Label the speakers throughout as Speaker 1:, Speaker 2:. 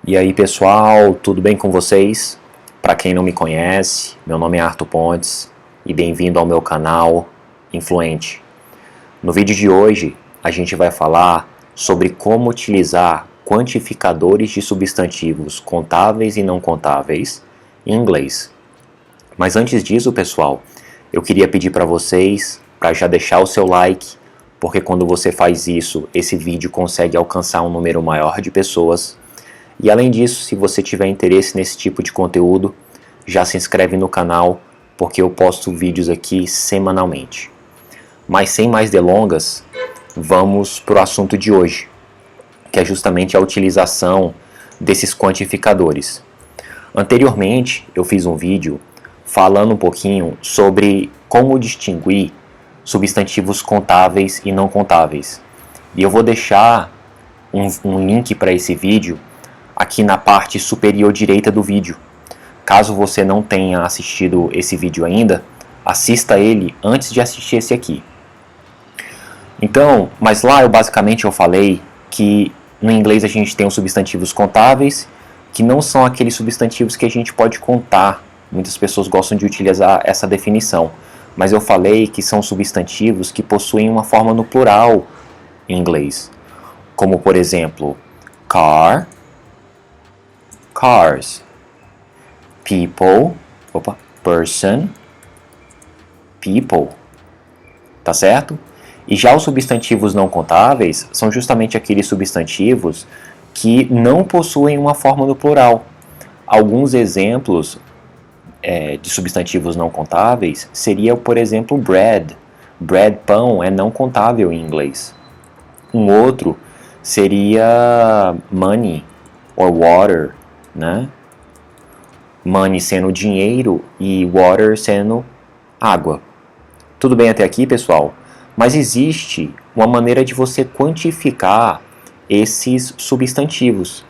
Speaker 1: E aí pessoal, tudo bem com vocês? Para quem não me conhece, meu nome é Arthur Pontes e bem-vindo ao meu canal Influente. No vídeo de hoje a gente vai falar sobre como utilizar quantificadores de substantivos contáveis e não contáveis em inglês. Mas antes disso, pessoal, eu queria pedir para vocês para já deixar o seu like, porque quando você faz isso, esse vídeo consegue alcançar um número maior de pessoas. E além disso, se você tiver interesse nesse tipo de conteúdo, já se inscreve no canal, porque eu posto vídeos aqui semanalmente. Mas sem mais delongas, vamos para o assunto de hoje, que é justamente a utilização desses quantificadores. Anteriormente, eu fiz um vídeo falando um pouquinho sobre como distinguir substantivos contáveis e não contáveis. E eu vou deixar um link para esse vídeo aqui na parte superior direita do vídeo. Caso você não tenha assistido esse vídeo ainda, assista ele antes de assistir esse aqui. Então, mas lá eu falei que no inglês a gente tem os substantivos contáveis, que não são aqueles substantivos que a gente pode contar. Muitas pessoas gostam de utilizar essa definição, mas eu falei que são substantivos que possuem uma forma no plural em inglês, como por exemplo, car, cars, people, person, people, tá certo? E já os substantivos não contáveis são justamente aqueles substantivos que não possuem uma forma no plural. Alguns exemplos de substantivos não contáveis seria, por exemplo, bread. Bread, pão, é não contável em inglês. Um outro seria money or water, né? Money sendo dinheiro e water sendo água. Tudo bem até aqui, pessoal? Mas existe uma maneira de você quantificar esses substantivos.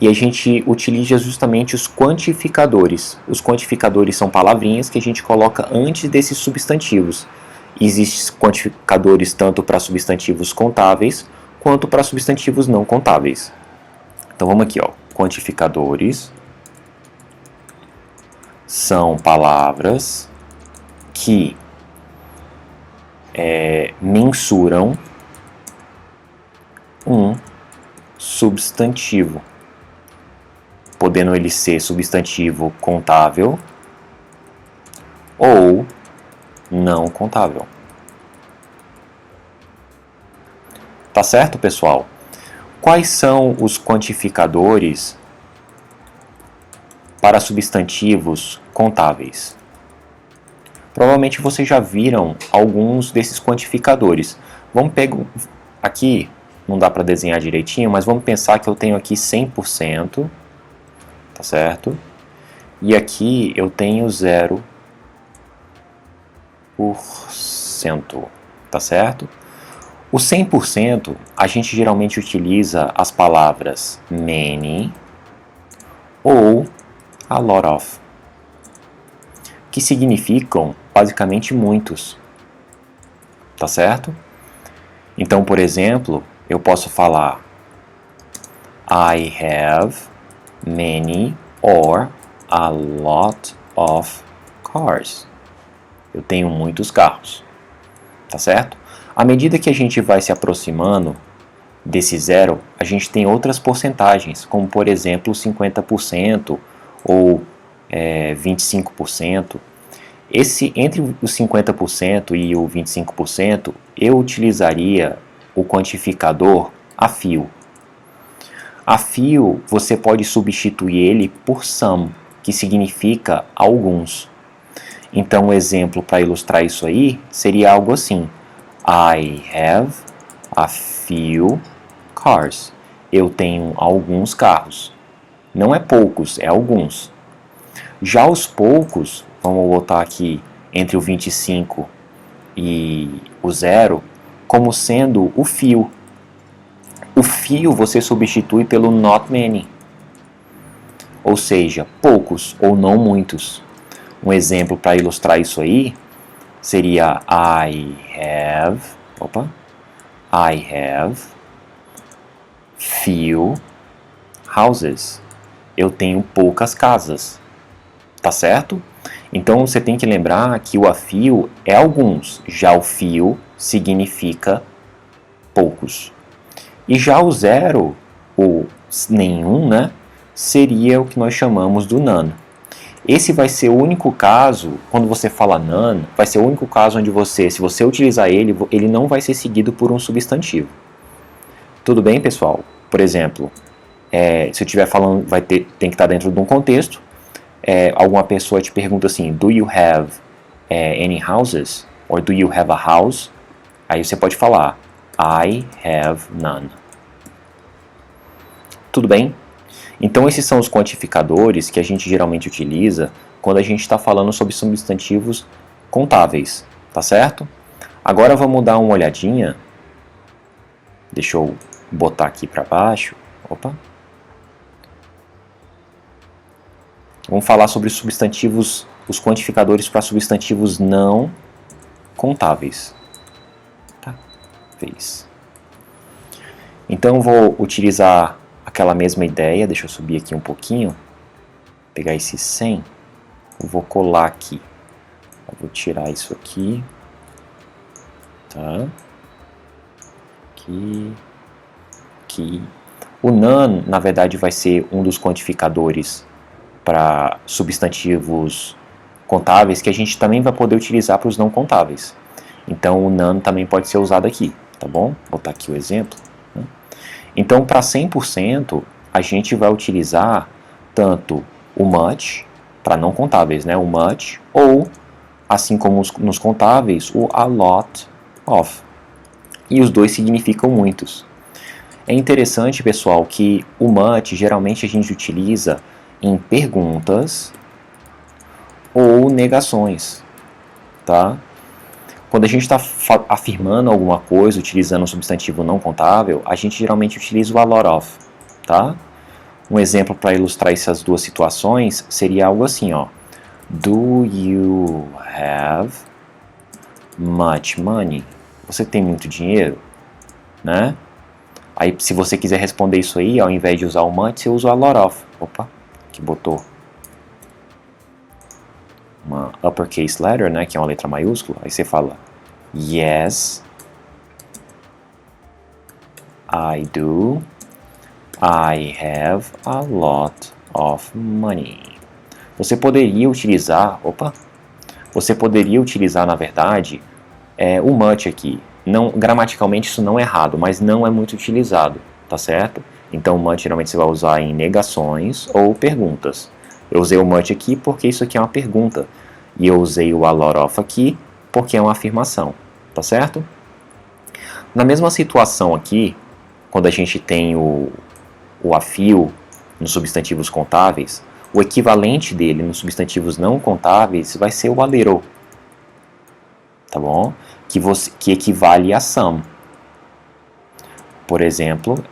Speaker 1: E a gente utiliza justamente os quantificadores. Os quantificadores são palavrinhas que a gente coloca antes desses substantivos. Existem quantificadores tanto para substantivos contáveis quanto para substantivos não contáveis. Então vamos aqui, ó. Quantificadores são palavras que mensuram um substantivo, podendo ele ser substantivo contável ou não contável. Tá certo, pessoal? Quais são os quantificadores para substantivos contáveis? Provavelmente vocês já viram alguns desses quantificadores. Vamos pegar aqui, não dá para desenhar direitinho, mas vamos pensar que eu tenho aqui 100%, tá certo? E aqui eu tenho 0%, tá certo? O 100%, a gente geralmente utiliza as palavras many ou a lot of, que significam basicamente muitos, tá certo? Então, por exemplo, eu posso falar I have many or a lot of cars. Eu tenho muitos carros, tá certo? À medida que a gente vai se aproximando desse zero, a gente tem outras porcentagens, como por exemplo 50% ou 25%. Entre os 50% e o 25%, eu utilizaria o quantificador a fio. A fio, você pode substituir ele por some, que significa alguns. Então, um exemplo para ilustrar isso aí seria algo assim: I have a few cars. Eu tenho alguns carros. Não é poucos, é alguns. Já os poucos, vamos botar aqui entre o 25 e o 0, como sendo o fio. O fio você substitui pelo not many, ou seja, poucos ou não muitos. Um exemplo para ilustrar isso aí seria I have few houses. Eu tenho poucas casas. Tá certo? Então você tem que lembrar que o a few é alguns, já o few significa poucos. E já o zero, o nenhum, né, seria o que nós chamamos do none. Esse vai ser o único caso, quando você fala none, vai ser o único caso onde você, se você utilizar ele, ele não vai ser seguido por um substantivo. Tudo bem, pessoal? Por exemplo, se eu estiver falando, tem que estar dentro de um contexto. Alguma pessoa te pergunta assim, do you have any houses? Or do you have a house? Aí você pode falar, I have none. Tudo bem? Então esses são os quantificadores que a gente geralmente utiliza quando a gente está falando sobre substantivos contáveis, tá certo? Agora vamos dar uma olhadinha, deixa eu botar aqui para baixo, opa. Vamos falar sobre os substantivos, os quantificadores para substantivos não contáveis. Tá, fez. Então vou utilizar aquela mesma ideia, deixa eu subir aqui um pouquinho, pegar esse 100, eu vou colar aqui. Eu vou tirar isso aqui, tá? Aqui, aqui. O none, na verdade, vai ser um dos quantificadores para substantivos contáveis que a gente também vai poder utilizar para os não contáveis. Então o none também pode ser usado aqui, tá bom? Vou botar aqui o exemplo. Né? Então para 100% a gente vai utilizar tanto o much, para não contáveis, né? O much, ou assim como nos contáveis, o a lot of. E os dois significam muitos. É interessante, pessoal, que o much geralmente a gente utiliza em perguntas ou negações, tá? Quando a gente está afirmando alguma coisa utilizando um substantivo não contável, a gente geralmente utiliza o a lot of, tá? Um exemplo para ilustrar essas duas situações seria algo assim, ó. Do you have much money? Você tem muito dinheiro, né? Aí, se você quiser responder isso aí, ao invés de usar o much, você usa o a lot of. Opa, que botou uma uppercase letter, né, que é uma letra maiúscula. Aí você fala, yes, I do. I have a lot of money. Você poderia utilizar, na verdade, o much aqui. Não, gramaticalmente isso não é errado, mas não é muito utilizado, tá certo? Então o much geralmente você vai usar em negações ou perguntas. Eu usei o much aqui porque isso aqui é uma pergunta. E eu usei o a lot of aqui porque é uma afirmação, tá certo? Na mesma situação aqui, quando a gente tem o a few nos substantivos contáveis, o equivalente dele nos substantivos não contáveis vai ser o a little, tá bom? Que equivale a some. Por exemplo,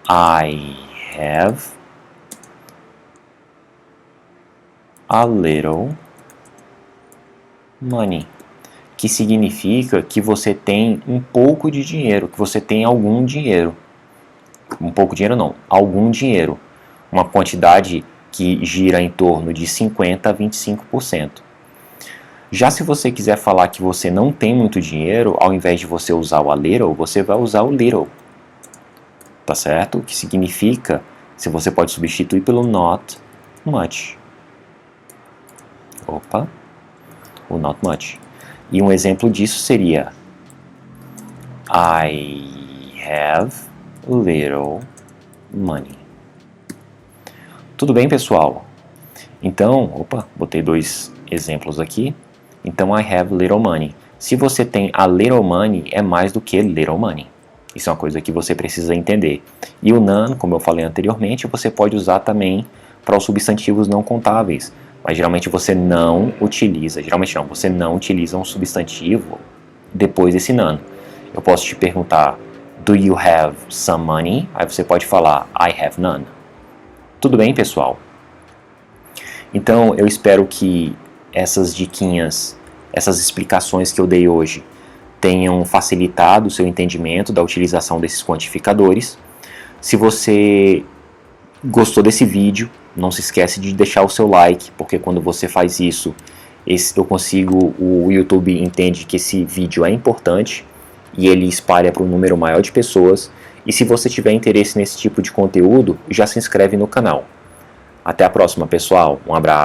Speaker 1: I have a little money, que significa que você tem um pouco de dinheiro, que você tem algum dinheiro. Um pouco de dinheiro não, algum dinheiro. Uma quantidade que gira em torno de 50% a 25%. Já se você quiser falar que você não tem muito dinheiro, ao invés de você usar o a little, você vai usar o little. Tá certo? Que significa, se você pode substituir pelo not much. Opa, o not much. E um exemplo disso seria I have little money. Tudo bem, pessoal? Então, botei dois exemplos aqui. Então, I have little money. Se você tem a little money, é mais do que little money. Isso é uma coisa que você precisa entender. E o none, como eu falei anteriormente, você pode usar também para os substantivos não contáveis. Mas geralmente você não utiliza, você não utiliza um substantivo depois desse none. Eu posso te perguntar, do you have some money? Aí você pode falar, I have none. Tudo bem, pessoal? Então, eu espero que essas diquinhas, essas explicações que eu dei hoje tenham facilitado o seu entendimento da utilização desses quantificadores. Se você gostou desse vídeo, não se esquece de deixar o seu like, porque quando você faz isso, o YouTube entende que esse vídeo é importante e ele espalha para um número maior de pessoas. E se você tiver interesse nesse tipo de conteúdo, já se inscreve no canal. Até a próxima, pessoal. Um abraço.